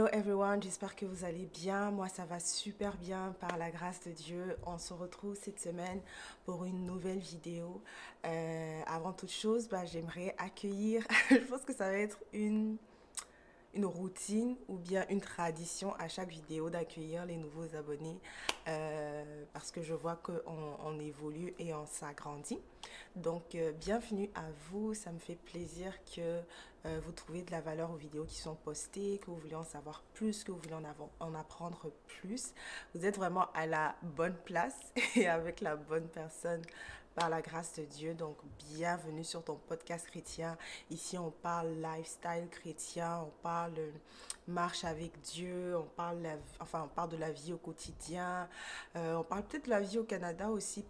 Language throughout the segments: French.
Hello everyone, j'espère que vous allez bien. Moi, ça va super bien par la grâce de Dieu. On se retrouve cette semaine pour une nouvelle vidéo. Avant toute chose, j'aimerais accueillir, je pense que ça va être une routine ou bien une tradition à chaque vidéo d'accueillir les nouveaux abonnés parce que je vois qu'on évolue et on s'agrandit. Donc, bienvenue à vous. Ça me fait plaisir que vous trouvez de la valeur aux vidéos qui sont postées, que vous voulez en savoir plus, que vous voulez en apprendre plus. Vous êtes vraiment à la bonne place et avec la bonne personne par la grâce de Dieu. Donc, bienvenue sur ton podcast chrétien. Ici, on parle lifestyle chrétien, on parle marche avec Dieu, on parle de la vie au quotidien. On parle peut-être de la vie au Canada aussi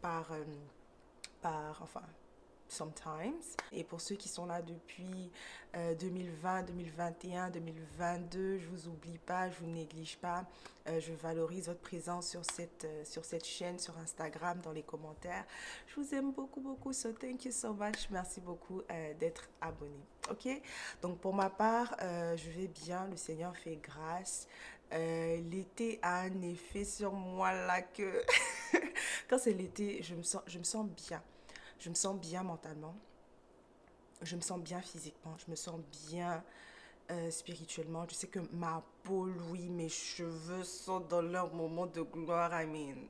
enfin, sometimes. Et pour ceux qui sont là depuis 2020, 2021, 2022, je vous oublie pas, je vous néglige pas. Je valorise votre présence sur cette chaîne, sur Instagram, dans les commentaires. Je vous aime beaucoup, beaucoup. So thank you so much. Merci beaucoup d'être abonné. Ok? Donc pour ma part, je vais bien. Le Seigneur fait grâce. L'été a un effet sur moi là que quand c'est l'été, je me sens bien. Je me sens bien mentalement, je me sens bien physiquement, je me sens bien spirituellement. Je sais que ma peau, oui, mes cheveux sont dans leur moment de gloire. I mean,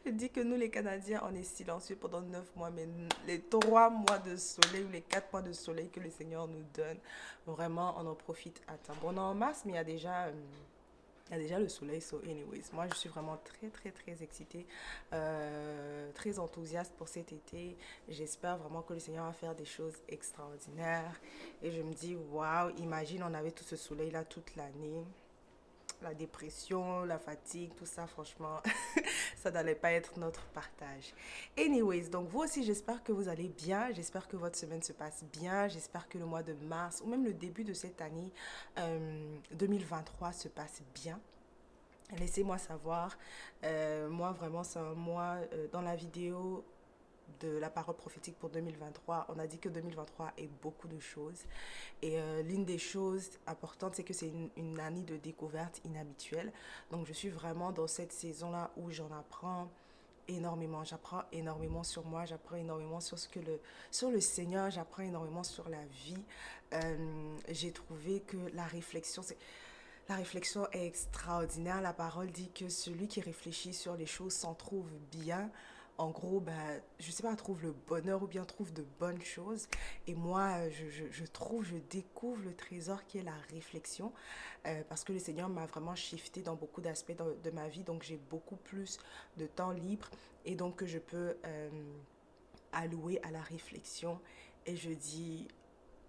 je dis que nous, les Canadiens, on est silencieux pendant 9 mois, mais les 3 mois de soleil ou les 4 mois de soleil que le Seigneur nous donne, vraiment, on en profite à temps. Bon, on est en mars, mais il y a déjà le soleil, so anyways, moi je suis vraiment très très très excitée, très enthousiaste pour cet été. J'espère vraiment que le Seigneur va faire des choses extraordinaires. Et je me dis, waouh, imagine on avait tout ce soleil là toute l'année. La dépression, la fatigue, tout ça, franchement, ça n'allait pas être notre partage. Anyways, donc vous aussi, j'espère que vous allez bien. J'espère que votre semaine se passe bien. J'espère que le mois de mars ou même le début de cette année 2023 se passe bien. Laissez-moi savoir. Moi, vraiment, c'est un mois dans la vidéo de la parole prophétique pour 2023. On a dit que 2023 est beaucoup de choses. Et l'une des choses importantes, c'est que c'est une année de découverte inhabituelle. Donc, je suis vraiment dans cette saison-là où j'en apprends énormément. J'apprends énormément sur moi, j'apprends énormément sur le Seigneur, j'apprends énormément sur la vie. J'ai trouvé que la réflexion est extraordinaire. La parole dit que celui qui réfléchit sur les choses s'en trouve bien. En gros, je sais pas, trouve le bonheur ou bien trouve de bonnes choses. Et moi, je découvre le trésor qui est la réflexion. Parce que le Seigneur m'a vraiment shifté dans beaucoup d'aspects de ma vie. Donc, j'ai beaucoup plus de temps libre. Et donc, que je peux allouer à la réflexion. Et je dis,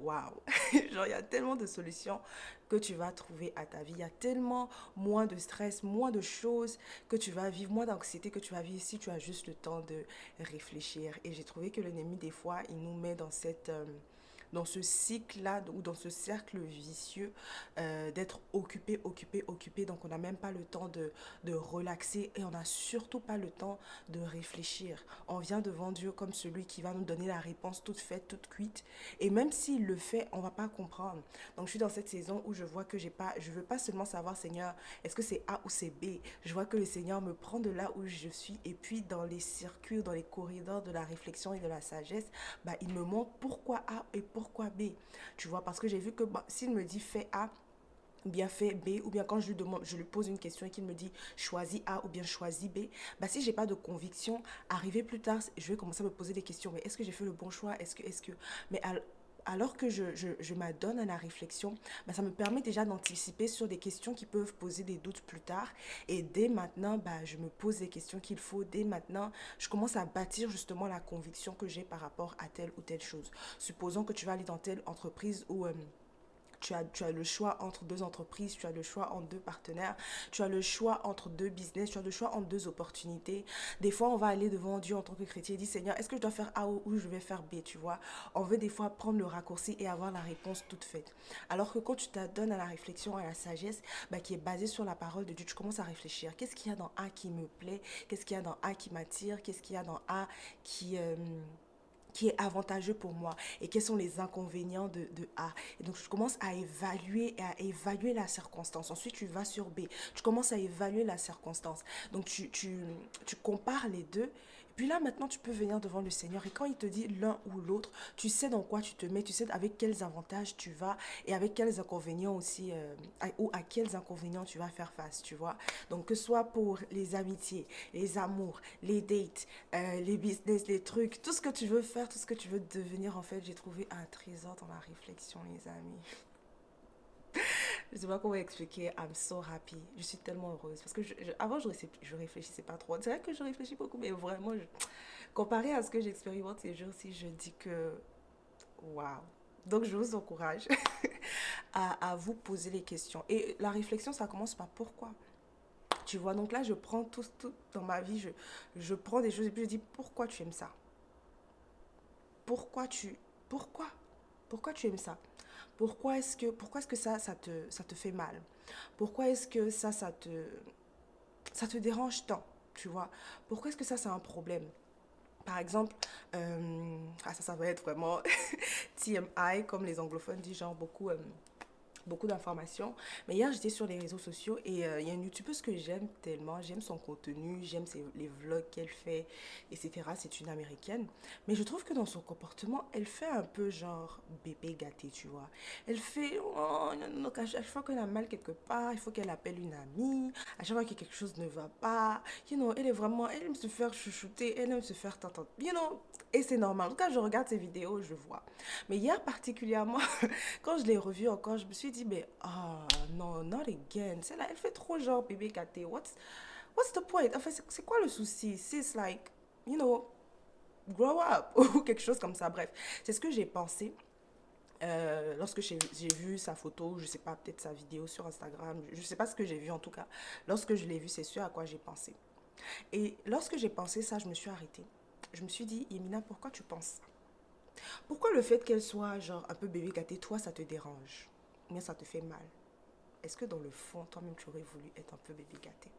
waouh, genre il y a tellement de solutions que tu vas trouver à ta vie. Il y a tellement moins de stress, moins de choses que tu vas vivre, moins d'anxiété que tu vas vivre si tu as juste le temps de réfléchir. Et j'ai trouvé que l'ennemi, des fois, il nous met dans ce cycle-là ou dans ce cercle vicieux d'être occupé, occupé, occupé. Donc, on n'a même pas le temps de relaxer et on n'a surtout pas le temps de réfléchir. On vient devant Dieu comme celui qui va nous donner la réponse toute faite, toute cuite. Et même s'il le fait, on ne va pas comprendre. Donc, je suis dans cette saison où je vois que je veux pas seulement savoir, Seigneur, est-ce que c'est A ou c'est B. Je vois que le Seigneur me prend de là où je suis et puis dans les circuits, dans les corridors de la réflexion et de la sagesse, il me montre pourquoi A et pourquoi B. Tu vois, parce que j'ai vu que s'il me dit fais A, ou bien fais B, ou bien quand je lui pose une question et qu'il me dit choisis A ou bien choisis B, si j'ai pas de conviction, arrivé plus tard, je vais commencer à me poser des questions. Mais est-ce que j'ai fait le bon choix? Mais alors que je m'adonne à la réflexion, ça me permet déjà d'anticiper sur des questions qui peuvent poser des doutes plus tard. Et dès maintenant, je me pose les questions qu'il faut. Dès maintenant, je commence à bâtir justement la conviction que j'ai par rapport à telle ou telle chose. Supposons que tu vas aller dans telle entreprise où tu as le choix entre deux entreprises, tu as le choix entre deux partenaires, tu as le choix entre deux business, tu as le choix entre deux opportunités. Des fois, on va aller devant Dieu en tant que chrétien et dire, Seigneur, est-ce que je dois faire A ou je vais faire B, tu vois? On veut des fois prendre le raccourci et avoir la réponse toute faite. Alors que quand tu t'adonnes à la réflexion, à la sagesse, qui est basée sur la parole de Dieu, tu commences à réfléchir. Qu'est-ce qu'il y a dans A qui me plaît? Qu'est-ce qu'il y a dans A qui m'attire? Qu'est-ce qu'il y a dans A qui... qui est avantageux pour moi et quels sont les inconvénients de A. Et donc, je commence à évaluer la circonstance. Ensuite, tu vas sur B. Tu commences à évaluer la circonstance. Donc, tu compares les deux. Puis là, maintenant, tu peux venir devant le Seigneur et quand il te dit l'un ou l'autre, tu sais dans quoi tu te mets, tu sais avec quels avantages tu vas et avec quels inconvénients aussi, ou à quels inconvénients tu vas faire face, tu vois. Donc, que ce soit pour les amitiés, les amours, les dates, les business, les trucs, tout ce que tu veux faire, tout ce que tu veux devenir, en fait, j'ai trouvé un trésor dans la réflexion, les amis. Je sais pas comment expliquer. I'm so happy. Je suis tellement heureuse. Parce que avant, je réfléchissais pas trop. C'est vrai que je réfléchis beaucoup, mais vraiment, comparé à ce que j'expérimente ces jours-ci, je dis que waouh. Donc, je vous encourage à vous poser les questions. Et la réflexion, ça commence par pourquoi. Tu vois, donc là, je prends tout dans ma vie, je prends des choses et puis je dis pourquoi tu aimes ça. Pourquoi tu. Pourquoi Pourquoi tu aimes ça. Pourquoi est-ce que ça te fait mal. Pourquoi est-ce que ça te dérange tant, tu vois. Pourquoi est-ce que ça, c'est un problème. Par exemple, ça va être vraiment TMI, comme les anglophones disent, genre beaucoup d'informations. Mais hier, j'étais sur les réseaux sociaux et il y a une youtubeuse que j'aime tellement. J'aime son contenu, les vlogs qu'elle fait, etc. C'est une américaine. Mais je trouve que dans son comportement, elle fait un peu genre bébé gâté, tu vois. Elle fait, oh, donc à chaque fois qu'elle a mal quelque part, il faut qu'elle appelle une amie. À chaque fois que quelque chose ne va pas, elle est vraiment, elle aime se faire chouchouter, elle aime se faire tentendre, et c'est normal. En tout cas, je regarde ses vidéos, je vois. Mais hier particulièrement, quand je l'ai revue encore, je me suis dit, mais non, not again. C'est là, elle fait trop genre bébé gâté. What's the point? En fait, c'est quoi le souci? C'est like, you know, grow up ou quelque chose comme ça. Bref, c'est ce que j'ai pensé. Lorsque j'ai vu sa photo, je sais pas, peut-être sa vidéo sur Instagram, je sais pas ce que j'ai vu en tout cas. Lorsque je l'ai vu, c'est sûr à quoi j'ai pensé. Et lorsque j'ai pensé ça, je me suis arrêtée. Je me suis dit, Yemina, pourquoi tu penses ça? Pourquoi le fait qu'elle soit genre un peu bébé gâté, toi, ça te dérange? Ou bien ça te fait mal? Est-ce que dans le fond, toi-même, tu aurais voulu être un peu bébé gâté?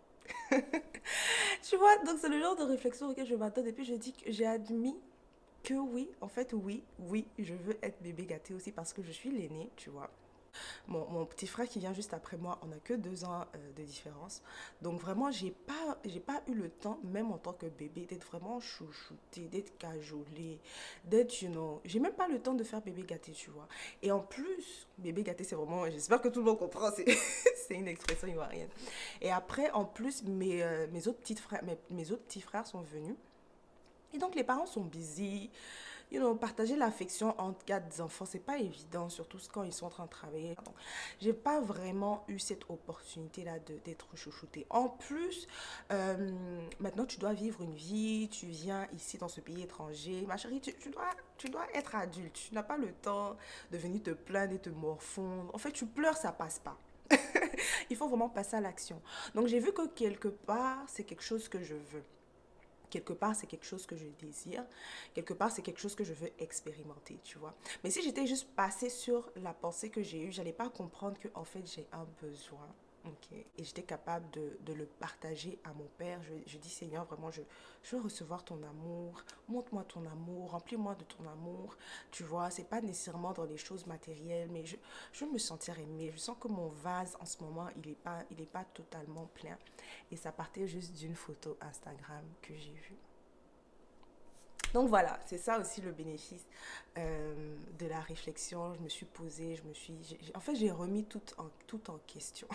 Tu vois, donc c'est le genre de réflexion auquel je m'attends. Et puis je dis que j'ai admis que oui, en fait, oui, je veux être bébé gâté aussi parce que je suis l'aînée, tu vois. Mon petit frère qui vient juste après moi, on n'a que 2 ans de différence. Donc vraiment, j'ai pas eu le temps, même en tant que bébé, d'être vraiment chouchouté, d'être cajolé, d'être, j'ai même pas le temps de faire bébé gâté, tu vois. Et en plus, bébé gâté, c'est vraiment, j'espère que tout le monde comprend, c'est c'est une expression ivoirienne. Et après, en plus, mes autres petits frères, mes autres petits frères sont venus. Et donc les parents sont busy, partager l'affection entre 4 enfants, c'est pas évident, surtout quand ils sont en train de travailler. Donc, j'ai pas vraiment eu cette opportunité-là d'être chouchoutée. En plus, maintenant, tu dois vivre une vie, tu viens ici dans ce pays étranger. Ma chérie, tu dois être adulte. Tu n'as pas le temps de venir te plaindre et te morfondre. En fait, tu pleures, ça passe pas. Il faut vraiment passer à l'action. Donc, j'ai vu que quelque part, c'est quelque chose que je veux. Quelque part, c'est quelque chose que je désire. Quelque part, c'est quelque chose que je veux expérimenter, tu vois. Mais si j'étais juste passée sur la pensée que j'ai eue, j'allais pas comprendre que en fait, j'ai un besoin. Ok. Et j'étais capable de le partager à mon père. Je dis, Seigneur, vraiment, je veux recevoir ton amour. Montre-moi ton amour. Remplis-moi de ton amour. Tu vois, c'est pas nécessairement dans les choses matérielles, mais je veux me sentir aimée. Je sens que mon vase, en ce moment, il est pas totalement plein. Et ça partait juste d'une photo Instagram que j'ai vue. Donc voilà, c'est ça aussi le bénéfice de la réflexion. Je me suis posée, en fait, j'ai remis tout en question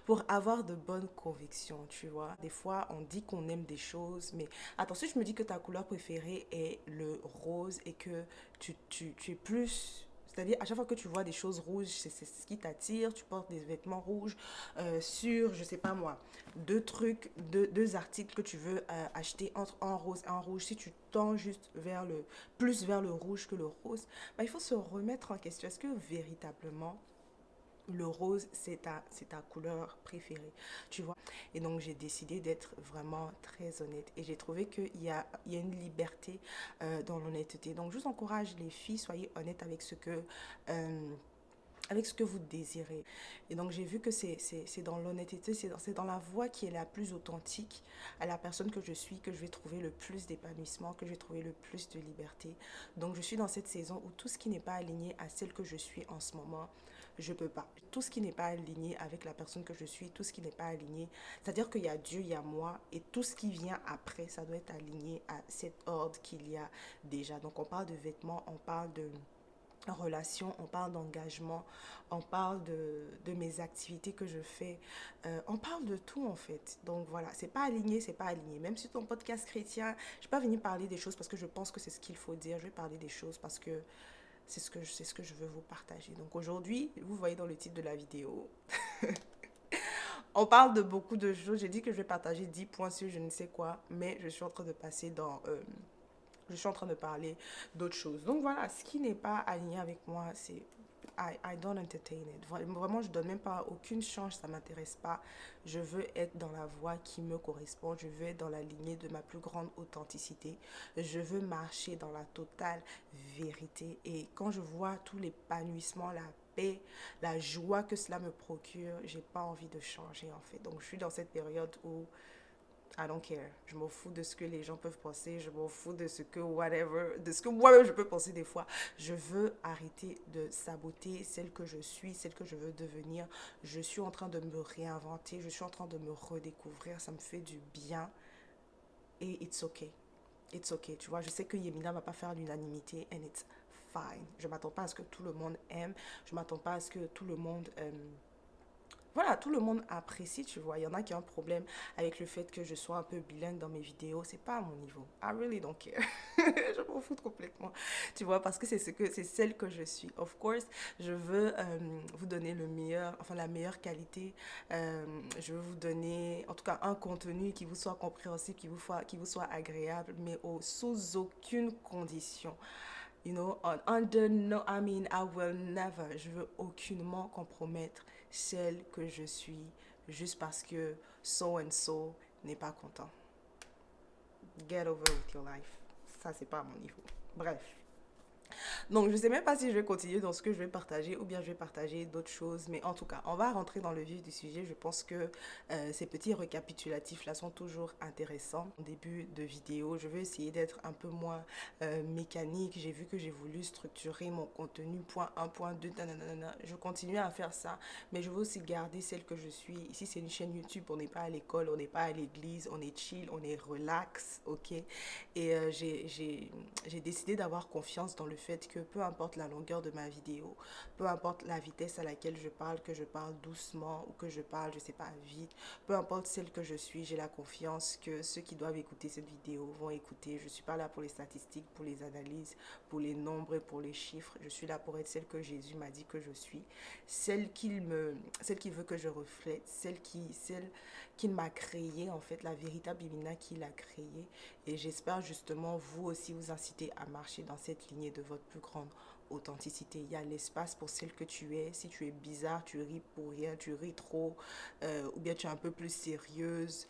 pour avoir de bonnes convictions, tu vois. Des fois, on dit qu'on aime des choses, mais attention, je me dis que ta couleur préférée est le rose et que tu es plus. C'est-à-dire, à chaque fois que tu vois des choses rouges, c'est ce qui t'attire. Tu portes des vêtements rouges sur, je sais pas moi, 2 articles que tu veux acheter entre un rose et un rouge. Si tu tends juste plus vers le rouge que le rose, bah, il faut se remettre en question. Est-ce que véritablement le rose, c'est ta couleur préférée, tu vois. Et donc, j'ai décidé d'être vraiment très honnête. Et j'ai trouvé il y a une liberté dans l'honnêteté. Donc, je vous encourage, les filles, soyez honnêtes avec ce que avec ce que vous désirez. Et donc, j'ai vu que c'est dans l'honnêteté, c'est dans la voie qui est la plus authentique à la personne que je suis, que je vais trouver le plus d'épanouissement, que je vais trouver le plus de liberté. Donc, je suis dans cette saison où tout ce qui n'est pas aligné à celle que je suis en ce moment, je peux pas. Tout ce qui n'est pas aligné avec la personne que je suis, tout ce qui n'est pas aligné, c'est-à-dire qu'il y a Dieu, il y a moi, et tout ce qui vient après, ça doit être aligné à cet ordre qu'il y a déjà. Donc, on parle de vêtements, on parle de relation, on parle d'engagement, on parle de mes activités que je fais, on parle de tout en fait. Donc voilà, c'est pas aligné, c'est pas aligné. Même si ton podcast chrétien, je ne vais pas venir parler des choses parce que je pense que c'est ce qu'il faut dire, je vais parler des choses parce que c'est ce que je veux vous partager. Donc aujourd'hui, vous voyez dans le titre de la vidéo, on parle de beaucoup de choses. J'ai dit que je vais partager 10 points sur je ne sais quoi, mais je suis en train de passer dans je suis en train de parler d'autres choses. Donc voilà, ce qui n'est pas aligné avec moi, c'est I don't entertain it. Vraiment, je donne même pas aucune chance, ça m'intéresse pas. Je veux être dans la voie qui me correspond, je veux être dans la lignée de ma plus grande authenticité. Je veux marcher dans la totale vérité. Et quand je vois tout l'épanouissement, la paix, la joie que cela me procure, j'ai pas envie de changer en fait. Donc je suis dans cette période où I don't care. Je m'en fous de ce que les gens peuvent penser. Je m'en fous de ce que whatever, de ce que moi-même je peux penser des fois. Je veux arrêter de saboter celle que je suis, celle que je veux devenir. Je suis en train de me réinventer. Je suis en train de me redécouvrir. Ça me fait du bien. Et it's okay. It's okay. Tu vois, je sais que Yemina va pas faire l'unanimité and it's fine. Je m'attends pas à ce que tout le monde aime. Je m'attends pas à ce que tout le monde voilà, tout le monde apprécie, tu vois. Il y en a qui ont un problème avec le fait que je sois un peu bilingue dans mes vidéos. C'est pas à mon niveau. I really don't care. Je m'en fous complètement. Tu vois, parce que c'est celle que je suis. Of course, je veux vous donner le meilleur, enfin la meilleure qualité. Je veux vous donner, en tout cas, un contenu qui vous soit compréhensible, qui vous soit agréable, mais sous aucune condition. You know, under no, I mean, I will never, je veux aucunement compromettre celle que je suis juste parce que so and so n'est pas content. Get over with your life. Ça, c'est pas à mon niveau. Bref. Donc, je ne sais même pas si je vais continuer dans ce que je vais partager ou bien je vais partager d'autres choses. Mais en tout cas, on va rentrer dans le vif du sujet. Je pense que ces petits récapitulatifs-là sont toujours intéressants. Au début de vidéo, je vais essayer d'être un peu moins mécanique. J'ai vu que j'ai voulu structurer mon contenu point 1, point 2, nanana. Je continue à faire ça, mais je veux aussi garder celle que je suis. Ici, c'est une chaîne YouTube. On n'est pas à l'école, on n'est pas à l'église, on est chill, on est relax, ok? Et j'ai décidé d'avoir confiance dans le fait que peu importe la longueur de ma vidéo, peu importe la vitesse à laquelle je parle, que je parle doucement ou que je parle, je sais pas, vite, peu importe celle que je suis, j'ai la confiance que ceux qui doivent écouter cette vidéo vont écouter. Je suis pas là pour les statistiques, pour les analyses, pour les nombres, pour les chiffres. Je suis là pour être celle que Jésus m'a dit que je suis, celle qu'il veut que je reflète, celle qu'il m'a créée, en fait, la véritable Yemina qu'il a créée. Et j'espère justement vous aussi vous inciter à marcher dans cette lignée de votre plus grande authenticité. Il y a l'espace pour celle que tu es. Si tu es bizarre, tu ris pour rien, tu ris trop, ou bien tu es un peu plus sérieuse.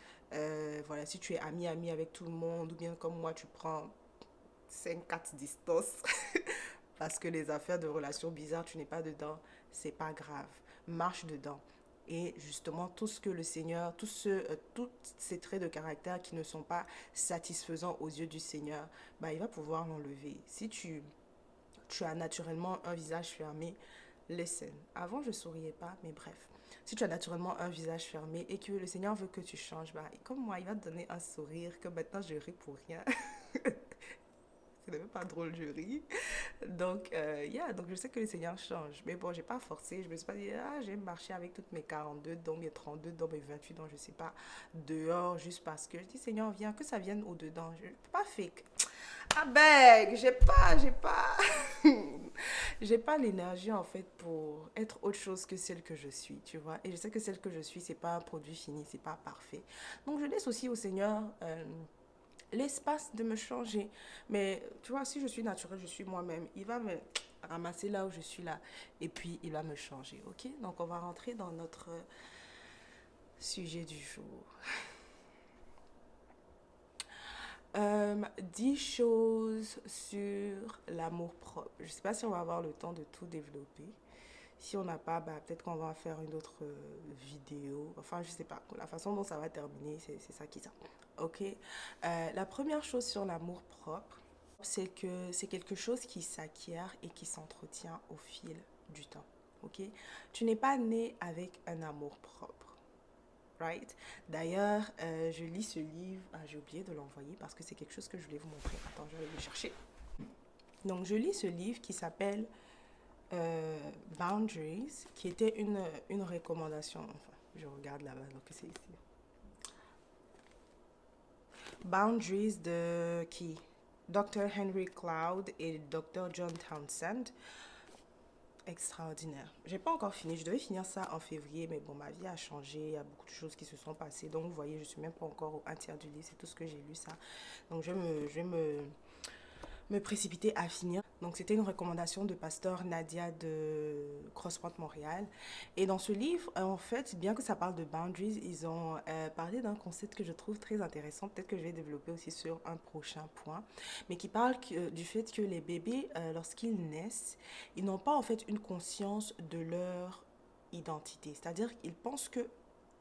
Voilà, si tu es ami avec tout le monde, ou bien comme moi, tu prends 5-4 distances parce que les affaires de relations bizarres, tu n'es pas dedans, c'est pas grave. Marche dedans. Et justement, tout ce que le Seigneur, tous ces traits de caractère qui ne sont pas satisfaisants aux yeux du Seigneur, bah, il va pouvoir l'enlever. Si tu as naturellement un visage fermé, listen. Avant, je ne souriais pas, mais bref. Si tu as naturellement un visage fermé et que le Seigneur veut que tu changes, bah, comme moi, il va te donner un sourire que maintenant je ris pour rien. C'est même pas drôle, je ris. Donc, donc je sais que le Seigneur change. Mais bon, j'ai pas forcé. Je me suis pas dit, ah, j'ai marché avec toutes mes 42 dents, mes 32 dents, mes 28 dents, je sais pas, dehors, juste parce que je dis, Seigneur, viens, que ça vienne au-dedans. Je peux pas fake. Ah ben, j'ai pas l'énergie en fait pour être autre chose que celle que je suis, tu vois. Et je sais que celle que je suis, c'est pas un produit fini, c'est pas parfait. Donc, je laisse aussi au Seigneur l'espace de me changer. Mais tu vois, si je suis naturelle, je suis moi-même, il va me ramasser là où je suis là et puis il va me changer, ok? Donc on va rentrer dans notre sujet du jour. 10 choses sur l'amour propre. Je ne sais pas si on va avoir le temps de tout développer. Si on n'a pas, bah, peut-être qu'on va faire une autre vidéo. Enfin, je sais pas. La façon dont ça va terminer, c'est ça qui est ça. Ok. La première chose sur l'amour propre, c'est que c'est quelque chose qui s'acquiert et qui s'entretient au fil du temps. Ok. Tu n'es pas né avec un amour propre. Right? D'ailleurs, je lis ce livre. Ah, j'ai oublié de l'envoyer parce que c'est quelque chose que je voulais vous montrer. Attends, je vais le chercher. Donc, je lis ce livre qui s'appelle Boundaries, qui était une recommandation. Enfin, je regarde là-bas, donc c'est ici. Boundaries de qui? Dr. Henry Cloud et Dr. John Townsend. Extraordinaire. J'ai pas encore fini. Je devais finir ça en février, mais bon, ma vie a changé. Il y a beaucoup de choses qui se sont passées. Donc, vous voyez, je suis même pas encore au un tiers du livre. C'est tout ce que j'ai lu, ça. Donc, je vais me précipiter à finir. Donc, c'était une recommandation de pasteur Nadia de Crosspoint Montréal. Et dans ce livre, en fait, bien que ça parle de boundaries, ils ont parlé d'un concept que je trouve très intéressant. Peut-être que je vais développer aussi sur un prochain point. Mais qui parle du fait que les bébés, lorsqu'ils naissent, ils n'ont pas en fait une conscience de leur identité. C'est-à-dire qu'ils pensent que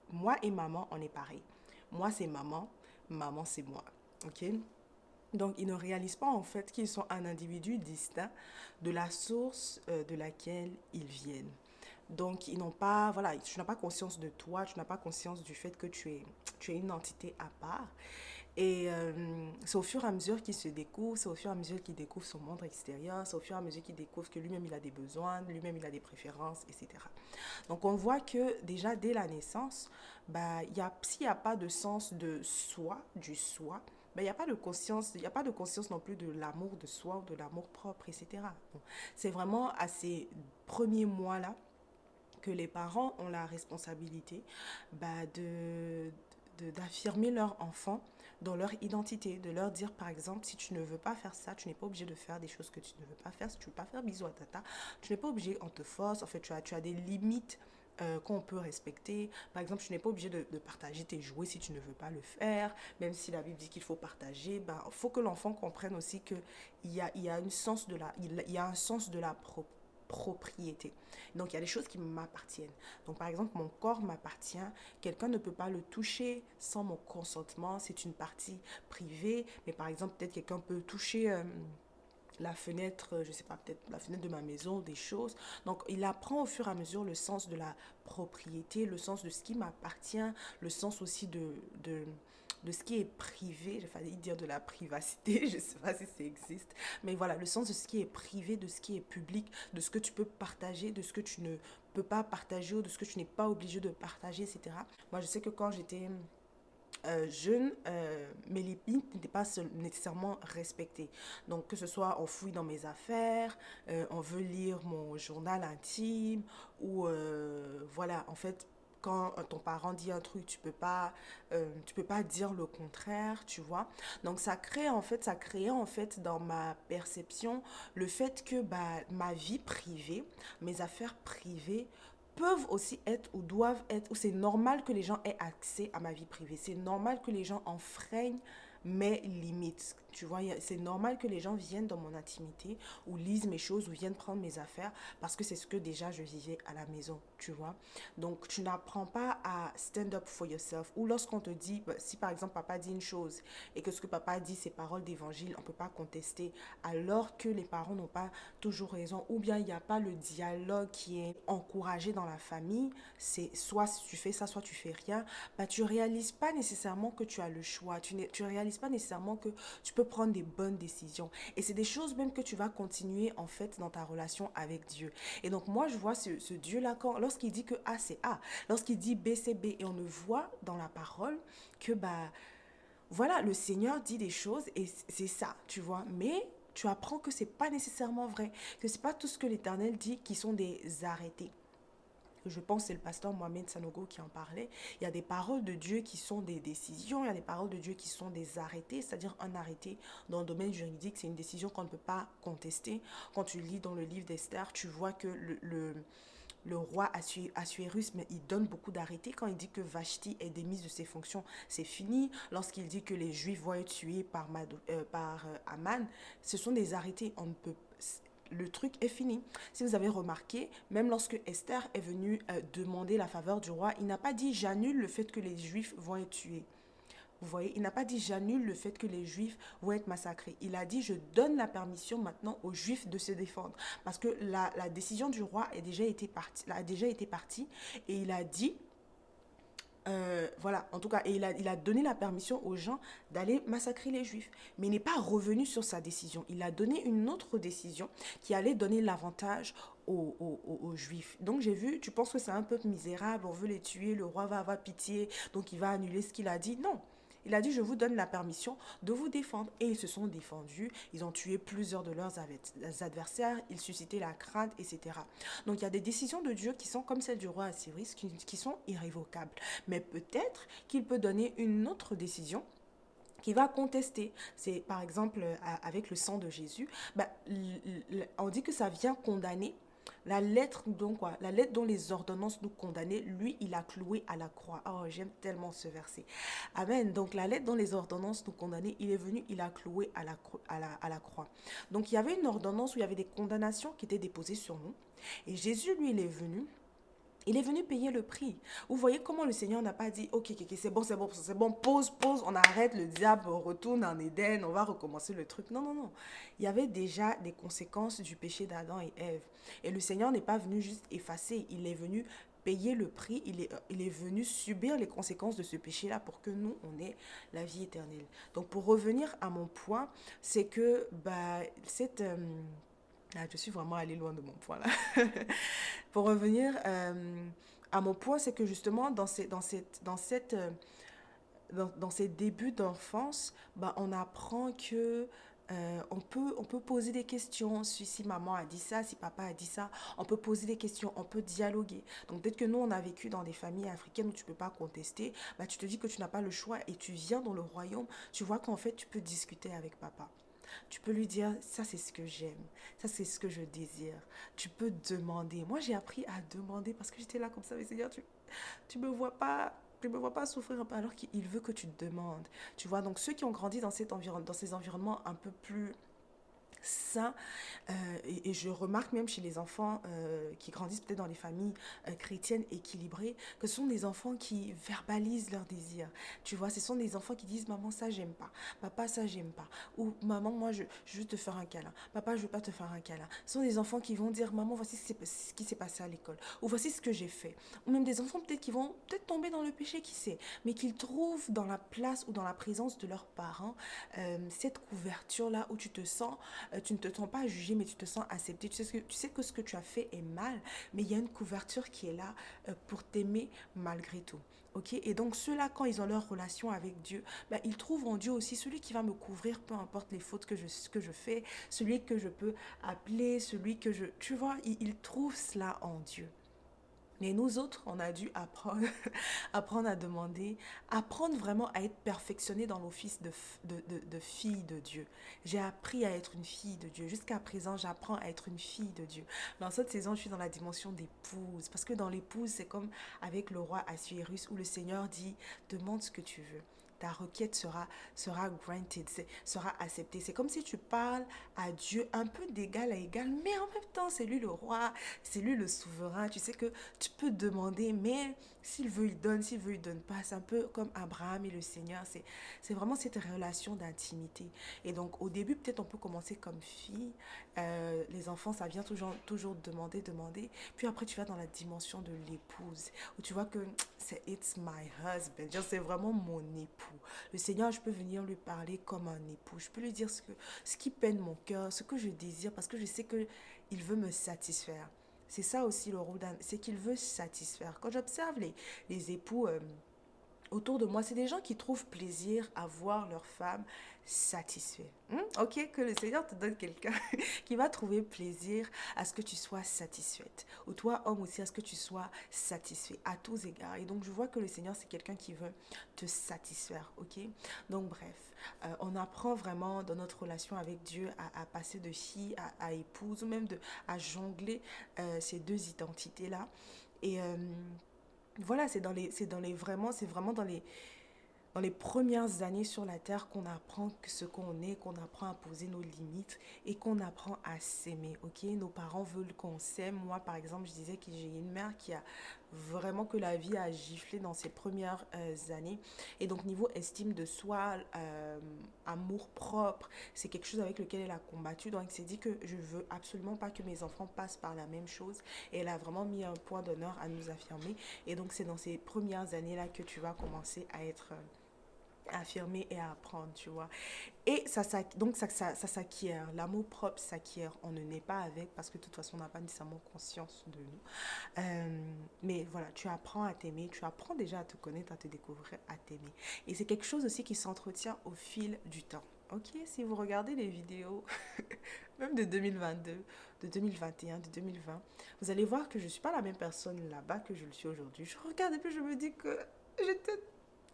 moi et maman, on est pareil. Moi, c'est maman. Maman, c'est moi. OK? Donc, ils ne réalisent pas en fait qu'ils sont un individu distinct de la source de laquelle ils viennent. Donc, ils n'ont pas, voilà, tu n'as pas conscience de toi, tu n'as pas conscience du fait que tu es une entité à part. Et c'est au fur et à mesure qu'il se découvre, c'est au fur et à mesure qu'il découvre son monde extérieur, c'est au fur et à mesure qu'il découvre que lui-même il a des besoins, lui-même il a des préférences, etc. Donc on voit que déjà dès la naissance, bah, s'il n'y a pas de sens de soi, du soi, ben, il n'y a pas de conscience, il n'y a pas de conscience non plus de l'amour de soi ou de l'amour propre, etc. Bon, c'est vraiment à ces premiers mois-là que les parents ont la responsabilité bah, d'affirmer leur enfant dans leur identité, de leur dire par exemple si tu ne veux pas faire ça, tu n'es pas obligé de faire des choses que tu ne veux pas faire, si tu ne veux pas faire bisous à tata, tu n'es pas obligé, on te force, en fait tu as des limites qu'on peut respecter. Par exemple, tu n'es pas obligé de partager tes jouets si tu ne veux pas le faire, même si la Bible dit qu'il faut partager, ben, faut que l'enfant comprenne aussi qu'il y a il y a un sens de la propriété. Donc, il y a des choses qui m'appartiennent. Donc, par exemple, mon corps m'appartient. Quelqu'un ne peut pas le toucher sans mon consentement. C'est une partie privée. Mais par exemple, peut-être quelqu'un peut toucher la fenêtre, je sais pas, peut-être la fenêtre de ma maison, des choses. Donc, il apprend au fur et à mesure le sens de la propriété, le sens de ce qui m'appartient, le sens aussi de ce qui est privé, j'ai failli dire de la privacité, je ne sais pas si ça existe, mais voilà, le sens de ce qui est privé, de ce qui est public, de ce que tu peux partager, de ce que tu ne peux pas partager ou de ce que tu n'es pas obligé de partager, etc. Moi, je sais que quand j'étais jeune, mes limites n'étaient pas nécessairement respectées. Donc, que ce soit on fouille dans mes affaires, on veut lire mon journal intime, ou voilà, en fait, quand ton parent dit un truc, tu peux pas dire le contraire, tu vois. Donc, ça créait en fait dans ma perception le fait que bah, ma vie privée, mes affaires privées, peuvent aussi être ou doivent être, ou c'est normal que les gens aient accès à ma vie privée. C'est normal que les gens enfreignent mes limites. Tu vois, c'est normal que les gens viennent dans mon intimité ou lisent mes choses ou viennent prendre mes affaires parce que c'est ce que déjà je vivais à la maison, tu vois. Donc, tu n'apprends pas à stand up for yourself. Ou lorsqu'on te dit, bah, si par exemple papa dit une chose et que ce que papa dit, c'est paroles d'évangile, on ne peut pas contester alors que les parents n'ont pas toujours raison ou bien il n'y a pas le dialogue qui est encouragé dans la famille, c'est soit tu fais ça, soit tu fais rien, bah, tu réalises pas nécessairement que tu as le choix, tu réalises pas nécessairement que tu peux prendre des bonnes décisions. Et c'est des choses même que tu vas continuer en fait dans ta relation avec Dieu. Et donc moi je vois ce Dieu-là lorsqu'il dit que A c'est A, lorsqu'il dit B c'est B, et on le voit dans la parole que bah voilà, le Seigneur dit des choses et c'est ça, tu vois. Mais tu apprends que c'est pas nécessairement vrai, que c'est pas tout ce que l'Éternel dit qui sont des arrêtés. Je pense que c'est le pasteur Mohamed Sanogo qui en parlait. Il y a des paroles de Dieu qui sont des décisions, il y a des paroles de Dieu qui sont des arrêtés, c'est-à-dire un arrêté dans le domaine juridique, c'est une décision qu'on ne peut pas contester. Quand tu lis dans le livre d'Esther, tu vois que le roi Assuérus, mais il donne beaucoup d'arrêtés. Quand il dit que Vashti est démise de ses fonctions, c'est fini. Lorsqu'il dit que les Juifs vont être tués par Aman, ce sont des arrêtés. On ne peut le truc est fini. Si vous avez remarqué, même lorsque Esther est venue demander la faveur du roi, il n'a pas dit j'annule le fait que les Juifs vont être tués. Vous voyez, il n'a pas dit j'annule le fait que les Juifs vont être massacrés. Il a dit je donne la permission maintenant aux Juifs de se défendre. Parce que la décision du roi a déjà été partie et il a dit voilà, en tout cas, et il a donné la permission aux gens d'aller massacrer les Juifs. Mais il n'est pas revenu sur sa décision. Il a donné une autre décision qui allait donner l'avantage aux Juifs. Donc j'ai vu, tu penses que c'est un peuple misérable, on veut les tuer, le roi va avoir pitié, donc il va annuler ce qu'il a dit. Non. Il a dit, je vous donne la permission de vous défendre. Et ils se sont défendus. Ils ont tué plusieurs de leurs adversaires. Ils suscitaient la crainte, etc. Donc, il y a des décisions de Dieu qui sont comme celle du roi Assyris, qui sont irrévocables. Mais peut-être qu'il peut donner une autre décision qui va contester. C'est par exemple avec le sang de Jésus, on dit que ça vient condamner la lettre, donc quoi, la lettre dont les ordonnances nous condamnaient, lui, il a cloué à la croix. Oh, j'aime tellement ce verset. Amen. Donc, la lettre dont les ordonnances nous condamnaient, il est venu, il a cloué à la croix. Donc, il y avait une ordonnance où il y avait des condamnations qui étaient déposées sur nous. Et Jésus, lui, il est venu payer le prix. Vous voyez comment le Seigneur n'a pas dit, ok, c'est bon, pause, on arrête, le diable retourne en Éden, on va recommencer le truc. Non, non, non. Il y avait déjà des conséquences du péché d'Adam et Ève. Et le Seigneur n'est pas venu juste effacer, il est venu payer le prix, il est venu subir les conséquences de ce péché-là pour que nous, on ait la vie éternelle. Donc, pour revenir à mon point, c'est que je suis vraiment allée loin de mon point là. Pour revenir à mon point, c'est que justement, dans ces débuts d'enfance, on apprend que on peut poser des questions. Si maman a dit ça, si papa a dit ça, on peut poser des questions, on peut dialoguer. Donc peut-être que nous, on a vécu dans des familles africaines où tu ne peux pas contester. Tu te dis que tu n'as pas le choix et tu viens dans le royaume. Tu vois qu'en fait, tu peux discuter avec papa. Tu peux lui dire, ça c'est ce que j'aime, ça c'est ce que je désire. Tu peux demander. Moi j'ai appris à demander parce que j'étais là comme ça, mais Seigneur, tu me vois pas. Tu me vois pas souffrir un peu alors qu'il veut que tu te demandes. Tu vois, donc ceux qui ont grandi dans dans ces environnements un peu plus sain, et je remarque même chez les enfants qui grandissent peut-être dans les familles chrétiennes équilibrées, que ce sont des enfants qui verbalisent leurs désirs. Tu vois, ce sont des enfants qui disent maman ça j'aime pas, papa ça j'aime pas, ou maman moi je veux te faire un câlin, papa je veux pas te faire un câlin. Ce sont des enfants qui vont dire maman voici ce qui s'est passé à l'école, ou voici ce que j'ai fait, ou même des enfants peut-être qui vont peut-être tomber dans le péché, qui sait, mais qu'ils trouvent dans la place ou dans la présence de leurs parents cette couverture là où tu te sens tu ne te sens pas jugé, mais tu te sens accepté. Tu sais que ce que tu as fait est mal, mais il y a une couverture qui est là pour t'aimer malgré tout. Ok. Et donc ceux-là, quand ils ont leur relation avec Dieu, ils trouvent en Dieu aussi celui qui va me couvrir, peu importe les fautes que je fais, celui que je peux appeler, celui que je... Tu vois, ils trouvent cela en Dieu. Mais nous autres, on a dû apprendre, apprendre à demander, apprendre vraiment à être perfectionné dans l'office de fille de Dieu. J'ai appris à être une fille de Dieu. Jusqu'à présent, j'apprends à être une fille de Dieu. Dans cette saison, je suis dans la dimension d'épouse. Parce que dans l'épouse, c'est comme avec le roi Assuérus où le Seigneur dit, demande ce que tu veux. Ta requête sera granted, sera acceptée. C'est comme si tu parles à Dieu un peu d'égal à égal, mais en même temps, c'est lui le roi, c'est lui le souverain. Tu sais que tu peux demander, mais s'il veut, il donne, s'il veut, il donne pas. C'est un peu comme Abraham et le Seigneur. C'est vraiment cette relation d'intimité. Et donc, au début, peut-être on peut commencer comme fille. Les enfants, ça vient toujours demander. Puis après, tu vas dans la dimension de l'épouse, où tu vois que c'est It's my husband. C'est vraiment mon époux. Le Seigneur, je peux venir lui parler comme un époux. Je peux lui dire ce qui peine mon cœur, ce que je désire, parce que je sais qu'il veut me satisfaire. C'est ça aussi le rôle c'est qu'il veut satisfaire. Quand j'observe les époux autour de moi, c'est des gens qui trouvent plaisir à voir leur femme satisfaite. Ok, que le Seigneur te donne quelqu'un qui va trouver plaisir à ce que tu sois satisfaite. Ou toi, homme aussi, à ce que tu sois satisfait à tous égards. Et donc, je vois que le Seigneur, c'est quelqu'un qui veut te satisfaire. Ok. Donc, bref, on apprend vraiment dans notre relation avec Dieu à passer de fille à épouse, ou même à jongler ces deux identités-là. Et... voilà, c'est vraiment dans les dans les premières années sur la terre qu'on apprend ce qu'on est, qu'on apprend à poser nos limites et qu'on apprend à s'aimer, ok? Nos parents veulent qu'on s'aime. Moi, par exemple, je disais que j'ai une mère qui a vraiment que la vie a giflé dans ses premières années. Et donc, niveau estime de soi, amour propre, c'est quelque chose avec lequel elle a combattu. Donc, elle s'est dit que je veux absolument pas que mes enfants passent par la même chose. Et elle a vraiment mis un point d'honneur à nous affirmer. Et donc, c'est dans ces premières années-là que tu vas commencer à être affirmer et à apprendre, tu vois. Et donc ça s'acquiert. L'amour propre s'acquiert. On ne naît pas avec parce que de toute façon, on n'a pas nécessairement conscience de nous. Mais voilà, tu apprends à t'aimer, tu apprends déjà à te connaître, à te découvrir, à t'aimer. Et c'est quelque chose aussi qui s'entretient au fil du temps. Ok, si vous regardez les vidéos, même de 2022, de 2021, de 2020, vous allez voir que je ne suis pas la même personne là-bas que je le suis aujourd'hui. Je regarde et puis je me dis que j'étais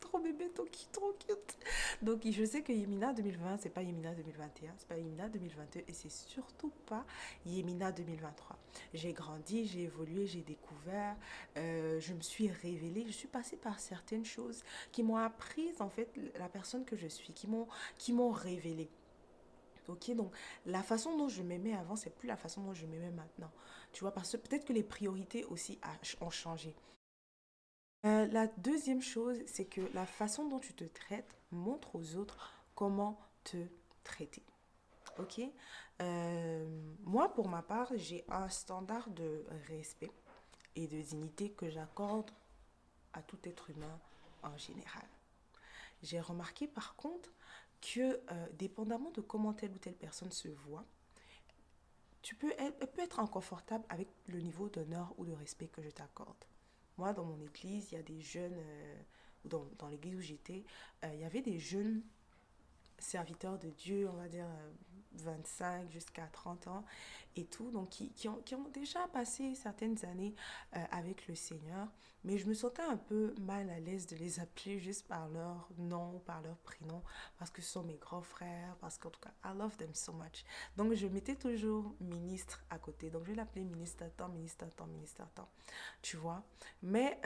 trop bébé, trop cute. Donc je sais que Yemina 2020, c'est pas Yemina 2021, c'est pas Yemina 2022 et c'est surtout pas Yemina 2023. J'ai grandi, j'ai évolué, j'ai découvert, je me suis révélée, je suis passée par certaines choses qui m'ont appris en fait la personne que je suis, qui m'ont révélée. Ok, donc la façon dont je m'aimais avant, c'est plus la façon dont je m'aimais maintenant. Tu vois, parce que peut-être que les priorités aussi ont changé. La deuxième chose, c'est que la façon dont tu te traites montre aux autres comment te traiter. Ok. Moi, pour ma part, j'ai un standard de respect et de dignité que j'accorde à tout être humain en général. J'ai remarqué par contre que, dépendamment de comment telle ou telle personne se voit, elle peut être inconfortable avec le niveau d'honneur ou de respect que je t'accorde. Moi, dans mon église, il y a des jeunes, dans l'église où j'étais, il y avait des jeunes serviteurs de Dieu, on va dire 25 jusqu'à 30 ans et tout, donc qui ont déjà passé certaines années avec le Seigneur, mais je me sentais un peu mal à l'aise de les appeler juste par leur nom, par leur prénom, parce que ce sont mes grands frères, parce qu'en tout cas, I love them so much. Donc je mettais toujours ministre à côté, donc je l'appelais ministre à temps, ministre à temps, ministre à temps, tu vois. Mais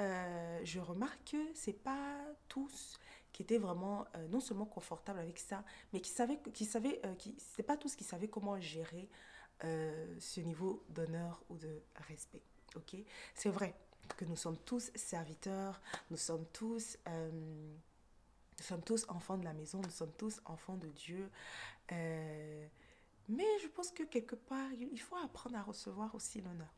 je remarque que c'est pas tous qui étaient vraiment non seulement confortables avec ça, mais c'est pas tous qui savaient comment gérer ce niveau d'honneur ou de respect. Ok, c'est vrai que nous sommes tous serviteurs, nous sommes tous enfants de la maison, nous sommes tous enfants de Dieu. Euh, mais je pense que quelque part, il faut apprendre à recevoir aussi l'honneur.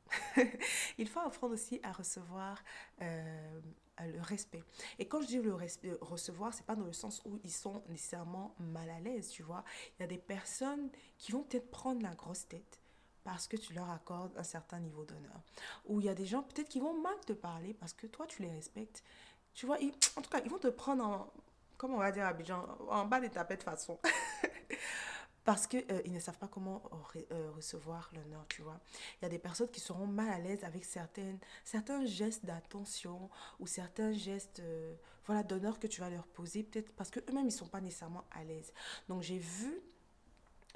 Il faut apprendre aussi à recevoir le respect. Et quand je dis le respect, recevoir, c'est pas dans le sens où ils sont nécessairement mal à l'aise, tu vois. Il y a des personnes qui vont peut-être prendre la grosse tête parce que tu leur accordes un certain niveau d'honneur. Ou il y a des gens peut-être qui vont mal te parler parce que toi, tu les respectes. Tu vois, en tout cas, ils vont te prendre en, comment on va dire à Abidjan, en bas des tapettes de façon. Parce qu'ils ne savent pas comment recevoir l'honneur, tu vois. Il y a des personnes qui seront mal à l'aise avec certains gestes d'attention ou certains gestes voilà, d'honneur que tu vas leur poser, peut-être parce qu'eux-mêmes, ils ne sont pas nécessairement à l'aise. Donc, j'ai vu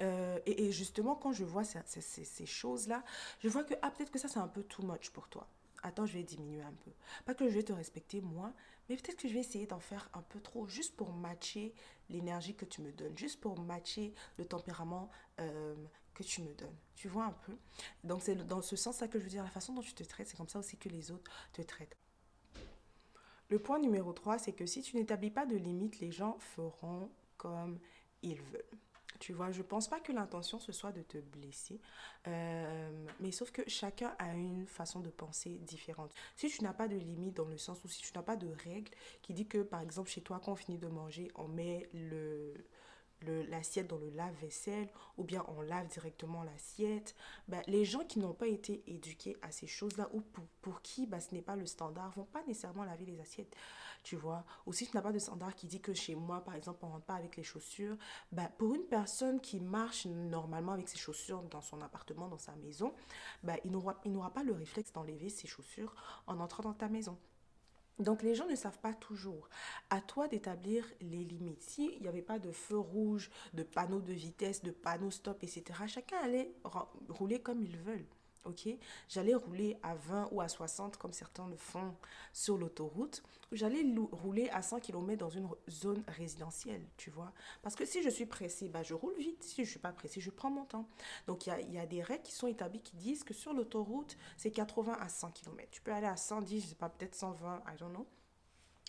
et justement, quand je vois ces choses-là, je vois que peut-être que ça, c'est un peu too much pour toi. Attends, je vais diminuer un peu. Pas que je vais te respecter, moi, mais peut-être que je vais essayer d'en faire un peu trop, juste pour matcher l'énergie que tu me donnes, juste pour matcher le tempérament que tu me donnes. Tu vois un peu? Donc, c'est dans ce sens-là que je veux dire, la façon dont tu te traites, c'est comme ça aussi que les autres te traitent. Le point numéro 3, c'est que si tu n'établis pas de limites, les gens feront comme ils veulent. Tu vois, je pense pas que l'intention ce soit de te blesser, mais sauf que chacun a une façon de penser différente. Si tu n'as pas de limite dans le sens où si tu n'as pas de règle qui dit que par exemple chez toi quand on finit de manger, on met l'assiette dans le lave-vaisselle ou bien on lave directement l'assiette, ben, les gens qui n'ont pas été éduqués à ces choses-là ou pour qui ben, ce n'est pas le standard vont pas nécessairement laver les assiettes, tu vois. Ou si tu n'as pas de standard qui dit que chez moi, par exemple, on ne rentre pas avec les chaussures, ben, pour une personne qui marche normalement avec ses chaussures dans son appartement, dans sa maison, ben, il n'aura pas le réflexe d'enlever ses chaussures en entrant dans ta maison. Donc les gens ne savent pas toujours. À toi d'établir les limites. S'il n'y avait pas de feu rouge, de panneaux de vitesse, de panneaux stop, etc., chacun allait rouler comme ils veulent. ok? J'allais rouler à 20 ou à 60 comme certains le font sur l'autoroute, ou j'allais rouler à 100 km dans une zone résidentielle, tu vois? Parce que si je suis pressée, bah, je roule vite. Si je ne suis pas pressée, je prends mon temps. Donc, il y a des règles qui sont établies qui disent que sur l'autoroute, c'est 80 à 100 km. Tu peux aller à 110, je ne sais pas, peut-être 120, I don't know.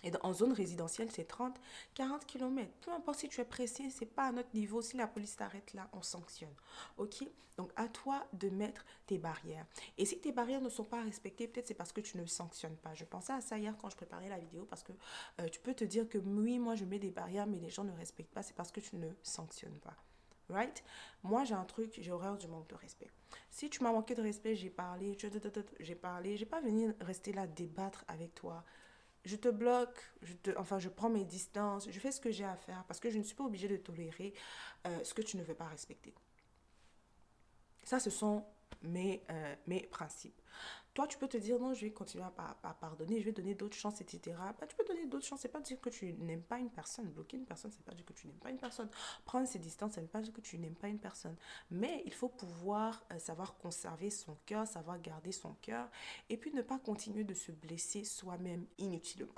Et en zone résidentielle, c'est 30, 40 km. Peu importe si tu es pressé, c'est pas à notre niveau. Si la police t'arrête là, on sanctionne. OK? Donc, à toi de mettre tes barrières. Et si tes barrières ne sont pas respectées, peut-être c'est parce que tu ne sanctionnes pas. Je pensais à ça hier quand je préparais la vidéo parce que tu peux te dire que oui, moi je mets des barrières, mais les gens ne respectent pas. C'est parce que tu ne sanctionnes pas. Right? Moi, j'ai un truc, j'ai horreur du manque de respect. Si tu m'as manqué de respect, j'ai parlé, j'ai parlé, j'ai pas venu rester là débattre avec toi. Je te bloque, enfin je prends mes distances, je fais ce que j'ai à faire parce que je ne suis pas obligée de tolérer ce que tu ne veux pas respecter. Ça, ce sont mes principes. Toi, tu peux te dire, non, je vais continuer à pardonner, je vais donner d'autres chances, etc. Bah, tu peux donner d'autres chances, c'est pas dire que tu n'aimes pas une personne. Bloquer une personne, c'est pas dire que tu n'aimes pas une personne. Prendre ses distances, ça ne veut pas dire que tu n'aimes pas une personne. Mais il faut pouvoir savoir conserver son cœur, savoir garder son cœur, et puis ne pas continuer de se blesser soi-même inutilement.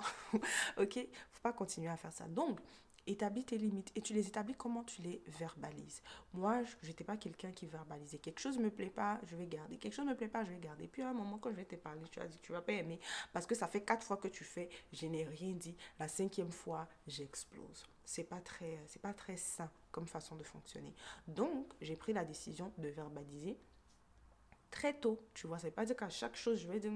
Ok? Faut pas continuer à faire ça. Donc, établis tes limites et tu les établis comment tu les verbalises. Moi, je n'étais pas quelqu'un qui verbalisait. Quelque chose ne me plaît pas, je vais garder. Quelque chose ne me plaît pas, je vais garder. Puis à un moment, quand je vais te parler, tu as dit, tu vas pas aimer. Parce que ça fait 4 fois que tu fais, je n'ai rien dit. La 5e fois, j'explose. C'est pas très sain comme façon de fonctionner. Donc, j'ai pris la décision de verbaliser très tôt, tu vois. Ça veut pas dire qu'à chaque chose, je vais dire,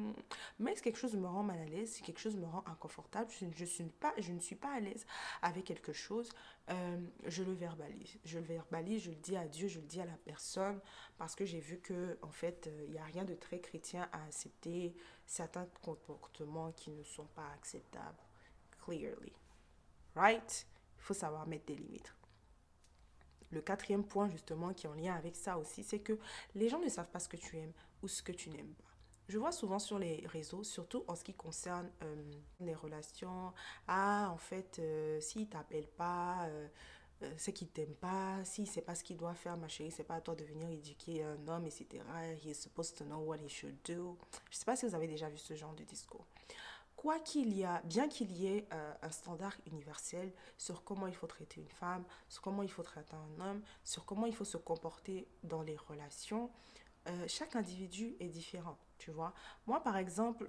mais si quelque chose me rend mal à l'aise, si quelque chose me rend inconfortable, je ne suis pas à l'aise avec quelque chose, je le verbalise. Je le verbalise, je le dis à Dieu, je le dis à la personne, parce que j'ai vu que, en fait, il n'y a rien de très chrétien à accepter certains comportements qui ne sont pas acceptables. Clearly. Right? Il faut savoir mettre des limites. Le 4e point, justement, qui est en lien avec ça aussi, c'est que les gens ne savent pas ce que tu aimes ou ce que tu n'aimes pas. Je vois souvent sur les réseaux, surtout en ce qui concerne les relations, ah, en fait, s'il ne t'appelle pas, c'est qu'il ne t'aime pas, s'il ne sait pas ce qu'il doit faire, ma chérie, c'est pas à toi de venir éduquer un homme, etc. He is supposed to know what he should do. Je ne sais pas si vous avez déjà vu ce genre de discours. Quoi qu'il y a, bien qu'il y ait un standard universel sur comment il faut traiter une femme, sur comment il faut traiter un homme, sur comment il faut se comporter dans les relations, chaque individu est différent, tu vois. Moi, par exemple,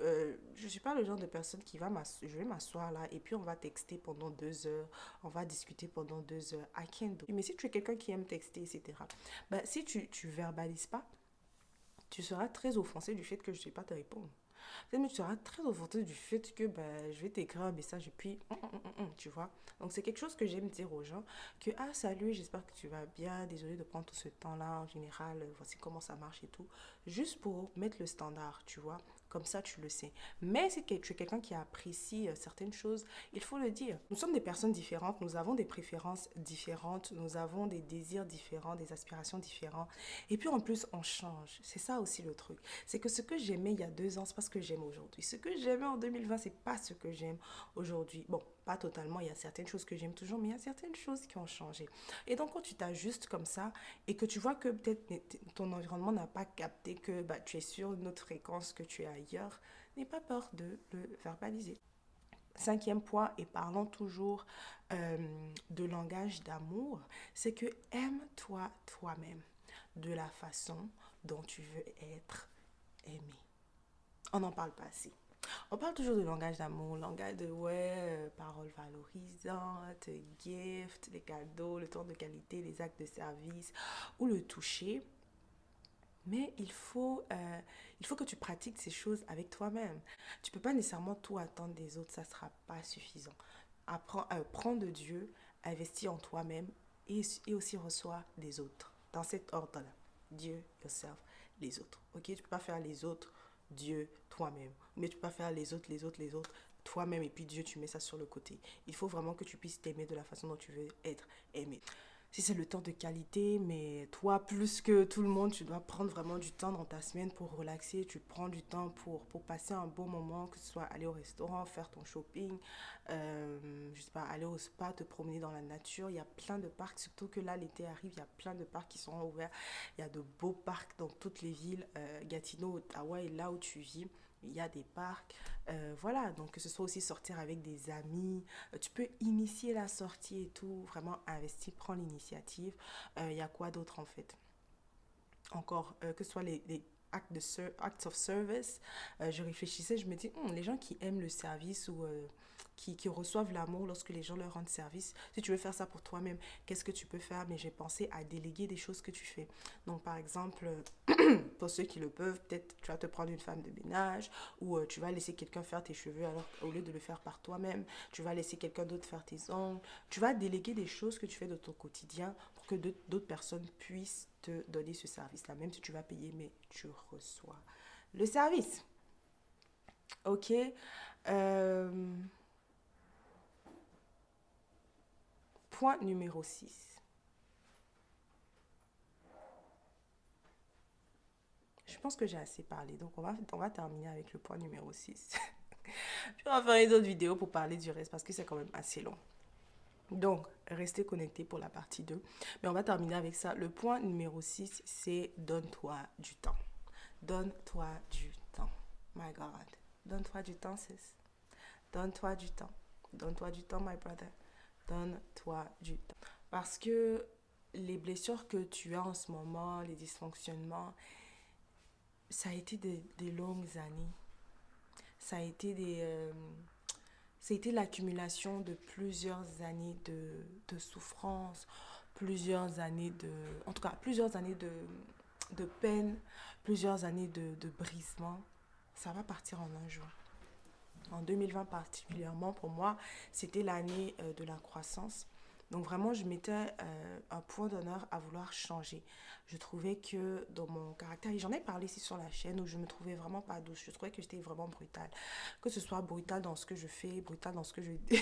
je ne suis pas le genre de personne qui je vais m'asseoir là et puis on va texter pendant 2 heures, on va discuter pendant 2 heures. I can't do. Mais si tu es quelqu'un qui aime texter, etc., ben, si tu verbalises pas, tu seras très offensé du fait que je ne sais pas te répondre. Peut-être que tu seras très offensé du fait que ben, je vais t'écrire un message et puis, tu vois. Donc, c'est quelque chose que j'aime dire aux gens, que, ah, salut, j'espère que tu vas bien, désolé de prendre tout ce temps-là, en général, voici comment ça marche et tout. Juste pour mettre le standard, tu vois. Comme ça, tu le sais. Mais si tu es quelqu'un qui apprécie certaines choses, il faut le dire. Nous sommes des personnes différentes, nous avons des préférences différentes, nous avons des désirs différents, des aspirations différentes. Et puis en plus, on change. C'est ça aussi le truc. C'est que ce que j'aimais il y a 2 ans, c'est pas ce que j'aime aujourd'hui. Ce que j'aimais en 2020, c'est pas ce que j'aime aujourd'hui. Bon, pas totalement, il y a certaines choses que j'aime toujours, mais il y a certaines choses qui ont changé. Et donc, quand tu t'ajustes comme ça et que tu vois que peut-être ton environnement n'a pas capté que bah, tu es sur une autre fréquence, que tu es ailleurs, n'aie pas peur de le verbaliser. 5e point, et parlons toujours de langage d'amour, c'est que aime-toi toi-même de la façon dont tu veux être aimé. On n'en parle pas assez. On parle toujours de langage d'amour, langage de ouais, paroles valorisantes, gifts, les cadeaux, le temps de qualité, les actes de service ou le toucher. Mais il faut que tu pratiques ces choses avec toi-même. Tu ne peux pas nécessairement tout attendre des autres, ça ne sera pas suffisant. Prends de Dieu, investis en toi-même et aussi reçois des autres. Dans cet ordre-là. Dieu, yourself, les autres. Ok, tu ne peux pas faire les autres, Dieu, toi-même. Mais tu ne peux pas faire les autres, toi-même et puis Dieu, tu mets ça sur le côté. Il faut vraiment que tu puisses t'aimer de la façon dont tu veux être aimé. si c'est le temps de qualité, mais toi, plus que tout le monde, tu dois prendre vraiment du temps dans ta semaine pour relaxer. Tu prends du temps pour passer un bon moment, que ce soit aller au restaurant, faire ton shopping, je sais pas, aller au spa, te promener dans la nature. Il y a plein de parcs, surtout que là, l'été arrive, il y a plein de parcs qui sont ouverts. Il y a de beaux parcs dans toutes les villes. Gatineau, Ottawa et là où tu vis. Il y a des parcs. Voilà, donc que ce soit aussi sortir avec des amis, tu peux initier la sortie et tout, vraiment investir, prendre l'initiative. Il y a quoi d'autre en fait? Encore, que ce soit les acts of service, je réfléchissais, je me dis, les gens qui aiment le service ou qui reçoivent l'amour lorsque les gens leur rendent service, si tu veux faire ça pour toi-même, qu'est-ce que tu peux faire? Mais j'ai pensé à déléguer des choses que tu fais. Donc, par exemple, pour ceux qui le peuvent, peut-être tu vas te prendre une femme de ménage ou tu vas laisser quelqu'un faire tes cheveux alors au lieu de le faire par toi-même, tu vas laisser quelqu'un d'autre faire tes ongles. Tu vas déléguer des choses que tu fais de ton quotidien pour que d'autres personnes puissent te donner ce service-là, même si tu vas payer, mais tu reçois le service. Ok. Euh, Point numéro 6. Je pense que j'ai assez parlé, donc on va terminer avec le point numéro 6. Puis on va faire une autre vidéo pour parler du reste parce que c'est quand même assez long. Donc, restez connectés pour la partie 2. Mais on va terminer avec ça. Le point numéro 6, c'est donne-toi du temps. Donne-toi du temps. My God. Donne-toi du temps, sis. Donne-toi du temps. Donne-toi du temps, my brother. Donne-toi du temps. Parce que les blessures que tu as en ce moment, les dysfonctionnements, ça a été des longues années. Ça a été ça a été l'accumulation de plusieurs années de souffrance, plusieurs années en tout cas, plusieurs années de peine, plusieurs années de brisement. Ça va partir en un jour. En 2020 particulièrement, pour moi, c'était l'année de la croissance. Donc vraiment, je mettais un point d'honneur à vouloir changer. Je trouvais que dans mon caractère, et j'en ai parlé ici sur la chaîne, où je me trouvais vraiment pas douce. Je trouvais que j'étais vraiment brutale. Que ce soit brutale dans ce que je fais, brutale dans ce que je dis.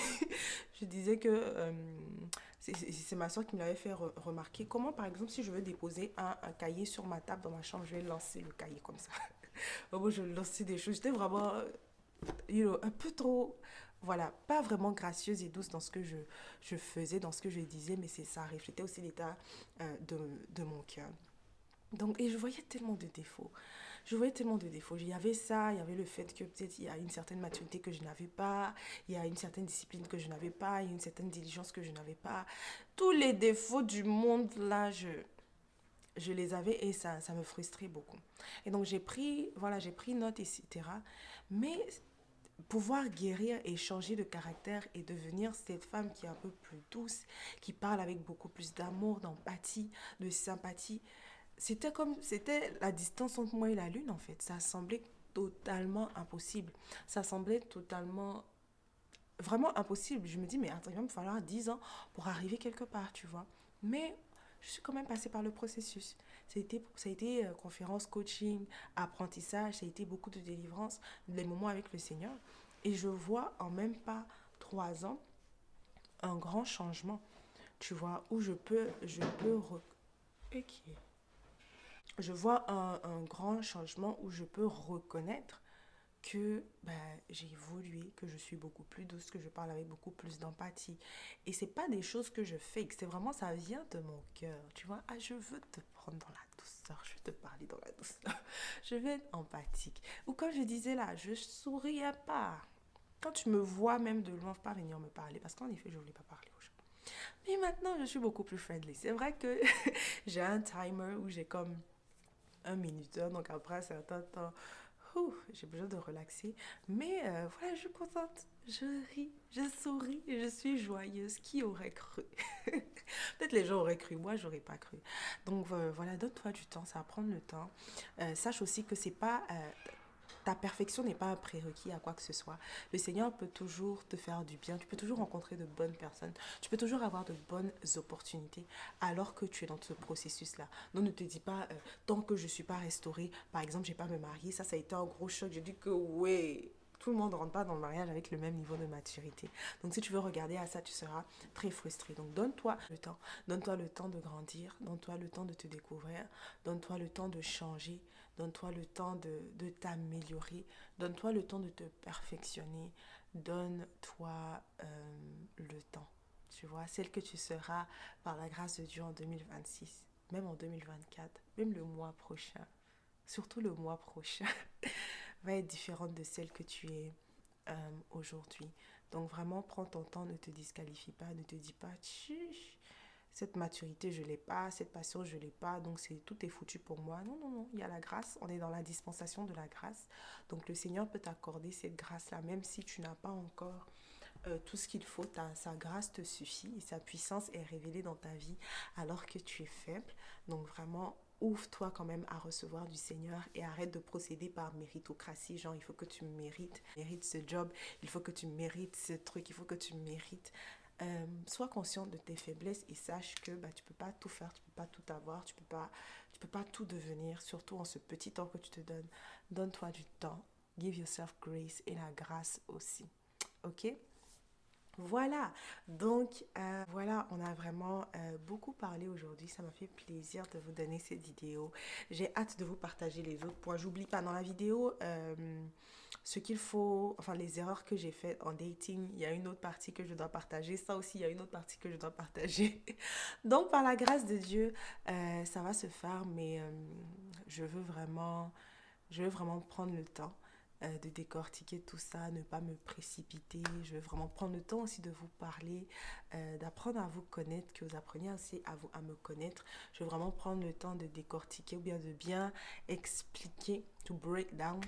Je disais que c'est ma soeur qui me l'avait fait remarquer. Comment, par exemple, si je veux déposer un cahier sur ma table dans ma chambre, je vais lancer le cahier comme ça. Moi, je lançais des choses. J'étais vraiment un peu trop, voilà, pas vraiment gracieuse et douce dans ce que je faisais, dans ce que je disais, mais ça reflétait aussi l'état de mon cœur. Donc, et je voyais tellement de défauts. Je voyais tellement de défauts. Il y avait ça, il y avait le fait que peut-être il y a une certaine maturité que je n'avais pas, il y a une certaine discipline que je n'avais pas, il y a une certaine diligence que je n'avais pas. Tous les défauts du monde, là, je les avais et ça me frustrait beaucoup. Et donc, j'ai pris note, etc. Mais pouvoir guérir et changer de caractère et devenir cette femme qui est un peu plus douce, qui parle avec beaucoup plus d'amour, d'empathie, de sympathie. C'était la distance entre moi et la lune en fait. Ça semblait totalement impossible. Ça semblait totalement, vraiment impossible. Je me dis, mais attends, il va me falloir 10 ans pour arriver quelque part, tu vois. Mais je suis quand même passée par le processus. Ça a été conférence, coaching, apprentissage, ça a été beaucoup de délivrance, des moments avec le Seigneur. Et je vois en même pas 3 ans un grand changement, tu vois, où ok. Je vois un grand changement où je peux reconnaître que j'ai évolué, que je suis beaucoup plus douce, que je parle avec beaucoup plus d'empathie. Et c'est pas des choses que je fake, c'est vraiment, ça vient de mon cœur, tu vois. Ah, je veux te prendre dans la douceur, je veux te parler dans la douceur. Je veux être empathique. Ou comme je disais là, je souriais pas. Quand tu me vois même de loin, faut pas venir me parler, parce qu'en effet, je voulais pas parler aux gens. Mais maintenant, je suis beaucoup plus friendly. C'est vrai que j'ai un timer où j'ai comme un minuteur, donc après un certain temps, j'ai besoin de relaxer. Mais voilà, je suis contente. Je ris, je souris, je suis joyeuse. Qui aurait cru? Peut-être les gens auraient cru, moi j'aurais pas cru. Donc voilà, donne-toi du temps, ça va prendre le temps. Sache aussi que c'est pas ta perfection n'est pas un prérequis à quoi que ce soit. Le Seigneur peut toujours te faire du bien. Tu peux toujours rencontrer de bonnes personnes. Tu peux toujours avoir de bonnes opportunités alors que tu es dans ce processus-là. Donc ne te dis pas, tant que je ne suis pas restaurée, par exemple, je n'ai pas me marier. Ça a été un gros choc. Je dis que oui. Tout le monde ne rentre pas dans le mariage avec le même niveau de maturité. Donc si tu veux regarder à ça, tu seras très frustré. Donc donne-toi le temps. Donne-toi le temps de grandir. Donne-toi le temps de te découvrir. Donne-toi le temps de changer. Donne-toi le temps de t'améliorer. Donne-toi le temps de te perfectionner. Donne-toi le temps. Tu vois, celle que tu seras par la grâce de Dieu en 2026, même en 2024, même le mois prochain, surtout le mois prochain, va être différente de celle que tu es aujourd'hui. Donc vraiment, prends ton temps, ne te disqualifie pas, ne te dis pas, tchiche, cette maturité, je ne l'ai pas, cette passion, je ne l'ai pas, donc tout est foutu pour moi. Non, non, non, il y a la grâce, on est dans la dispensation de la grâce. Donc le Seigneur peut t'accorder cette grâce-là, même si tu n'as pas encore tout ce qu'il faut, sa grâce te suffit et sa puissance est révélée dans ta vie alors que tu es faible. Donc vraiment, ouvre-toi quand même à recevoir du Seigneur et arrête de procéder par méritocratie. Genre, il faut que tu mérites ce job, il faut que tu mérites ce truc, il faut que tu mérites. Sois conscient de tes faiblesses et sache que tu peux pas tout faire, tu peux pas tout avoir, tu peux pas tout devenir, surtout en ce petit temps que tu te donnes. Donne-toi du temps. Give yourself grace et la grâce aussi. Ok? Voilà, donc voilà, on a vraiment beaucoup parlé aujourd'hui. Ça m'a fait plaisir de vous donner cette vidéo. J'ai hâte de vous partager les autres points. J'oublie pas dans la vidéo ce qu'il faut, enfin les erreurs que j'ai faites en dating. Il y a une autre partie que je dois partager. Ça aussi, il y a une autre partie que je dois partager. Donc par la grâce de Dieu, ça va se faire, mais je veux vraiment prendre le temps de décortiquer tout ça, ne pas me précipiter. Je veux vraiment prendre le temps aussi de vous parler, d'apprendre à vous connaître, que vous appreniez aussi à me connaître. Je veux vraiment prendre le temps de décortiquer ou bien de bien expliquer, to break down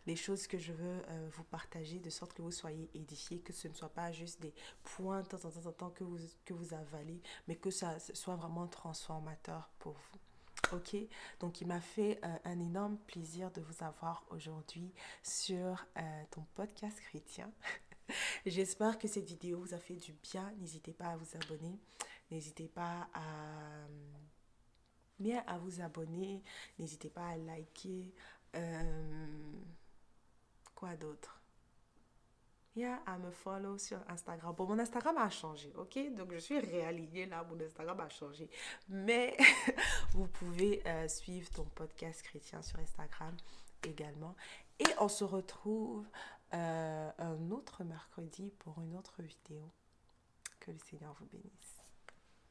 les choses que je veux vous partager de sorte que vous soyez édifiés, que ce ne soit pas juste des points de temps en temps que vous avalez, mais que ça soit vraiment transformateur pour vous. Ok, donc il m'a fait un énorme plaisir de vous avoir aujourd'hui sur ton podcast chrétien. J'espère que cette vidéo vous a fait du bien. N'hésitez pas à vous abonner. N'hésitez pas à vous abonner. N'hésitez pas à liker. Quoi d'autre? À me follow sur Instagram. Bon, mon Instagram a changé, ok? Donc, je suis réalignée là, mon Instagram a changé. Mais vous pouvez suivre ton podcast chrétien sur Instagram également. Et on se retrouve un autre mercredi pour une autre vidéo. Que le Seigneur vous bénisse.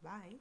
Bye!